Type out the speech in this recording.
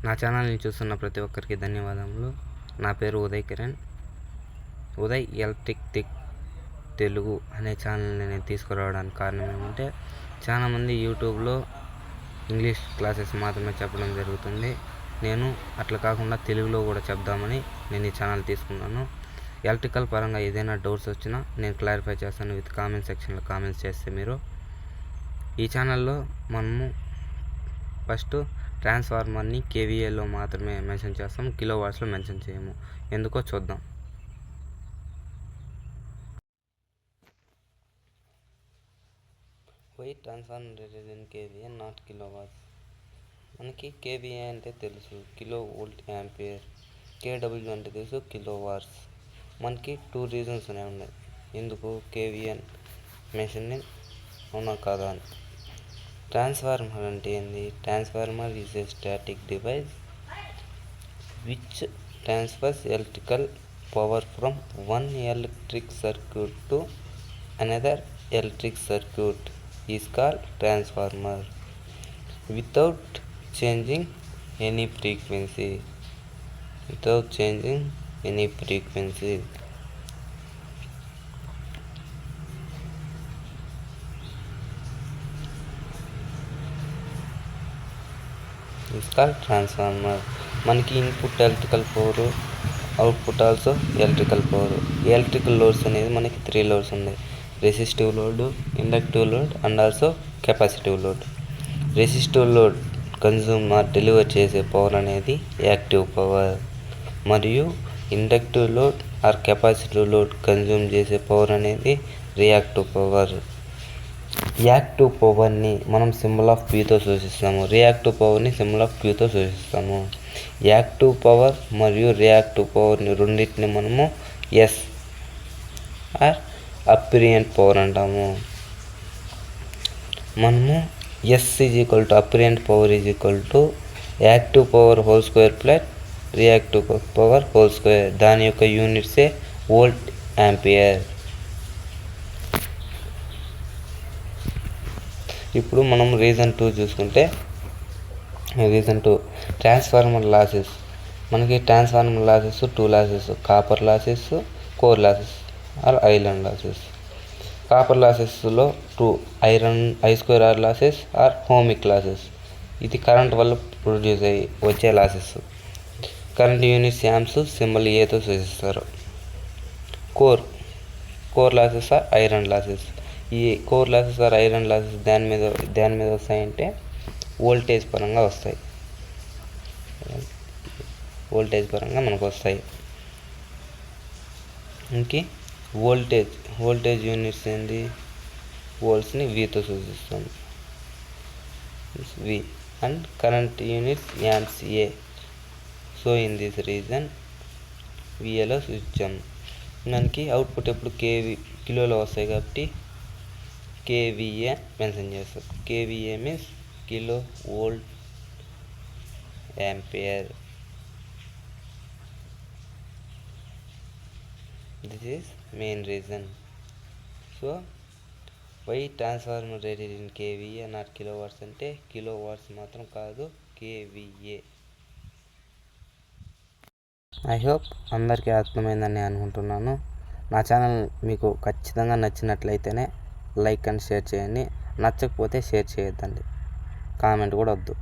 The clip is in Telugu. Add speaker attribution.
Speaker 1: నా ఛానల్ని చూస్తున్న ప్రతి ఒక్కరికి ధన్యవాదములు. నా పేరు ఉదయ్ కిరణ్. ఉదయ్ ఎలక్ట్రిక్ తెలుగు అనే ఛానల్ని నేను తీసుకురావడానికి కారణం ఏమంటే, చాలామంది యూట్యూబ్లో ఇంగ్లీష్ క్లాసెస్ మాత్రమే చెప్పడం జరుగుతుంది. నేను అట్లా కాకుండా తెలుగులో కూడా చెప్దామని నేను ఈ ఛానల్ తీసుకున్నాను. ఎలక్ట్రికల్ పరంగా ఏదైనా డౌట్స్ వచ్చినా నేను క్లారిఫై చేస్తాను విత్ కామెంట్ సెక్షన్లో కామెంట్స్ చేస్తే మీరు. ఈ ఛానల్లో మనము ఫస్ట్ ట్రాన్స్ఫార్మర్ని కేవీఏలో మాత్రమే మెన్షన్ చేస్తాం, కిలో వాట్స్లో మెన్షన్ చేయము. ఎందుకో చూద్దాం. Why transformer rated in KVA not kilo watts. మనకి కేవీఏ అంటే తెలుసు, కిలో వోల్ట్ యాంపియర్. కేడబ్ల్యూ అంటే తెలుసు, కిలో వాట్స్. మనకి 2 రీజన్స్ ఉన్నాయి ఎందుకు కేవీఏ మెన్షన్ అవునా కాదా అని. ట్రాన్స్ఫార్మర్ అంటే ఏంది? Transformer is a static device which transfers electrical power from one electric circuit to another electric circuit is called transformer without changing any frequency. It's called transformer. మనకి input electrical power, output also electrical power. Electrical loads అనేది మనకి 3 లోడ్స్ ఉన్నాయి: resistive load, inductive load and also capacitive load. Resistive load consume deliver చేసే పవర్ అనేది యాక్టివ్ పవర్, మరియు inductive load or capacitive load consume చేసే పవర్ అనేది రియాక్టివ్ పవర్. యాక్టివ్ పవర్ని మనం సింబల్ ఆఫ్ Pతో సూచిస్తాము, రియాక్టివ్ పవర్ని సింబల్ ఆఫ్ Qతో సూచిస్తాము. యాక్టివ్ పవర్ మరియు రియాక్టివ్ పవర్ని రెండింటిని మనము ఎస్ ఆర్ అప్రియంట్ పవర్ అంటాము. మనము S is apparent power active power whole square plus reactive power whole square. దాని యొక్క యూనిట్సే వోల్ట్ యాంపియర్. ఇప్పుడు మనం రీజన్ 2 చూసుకుంటే, రీజన్ 2 ట్రాన్స్ఫార్మర్ లాసెస్. మనకి transformer losses 2 losses: copper losses, core losses or iron losses. Copper లాసెస్లో 2 I2R losses or ohmic losses. ఇది కరెంట్ వల్ల ప్రొడ్యూస్ అయ్యి వచ్చే losses. Current units amps, symbol ఏతో సూచిస్తారు. Core losses or iron losses. ఈ core losses or iron losses దాని మీద వస్తాయంటే వోల్టేజ్ పరంగా వస్తాయి. మనకు వస్తాయి. ఇంకే వోల్టేజ్ యూనిట్స్ ఏంది? వోల్ట్స్ని వీతో సూచిస్తాం, V. And current units amps, A. So in this reason విఏలో సూచించాం. మనకి అవుట్పుట్ ఎప్పుడు కిలోలో వస్తాయి కాబట్టి కేవీఏ మెన్షన్ చేస్తాం. KVA means kilo volt ampere. This is main reason. So why transformer rated in KVA not kilo watts అంటే కిలో వాట్స్ మాత్రం కాదు, కేవీఏ. ఐ హోప్ అందరికీ అర్థమైందని అనుకుంటున్నాను. నా ఛానల్ మీకు ఖచ్చితంగా నచ్చినట్లయితేనే లైక్ అండ్ షేర్ చేయండి. నచ్చకపోతే షేర్ చేయొద్దండి, కామెంట్ కూడా వద్దు.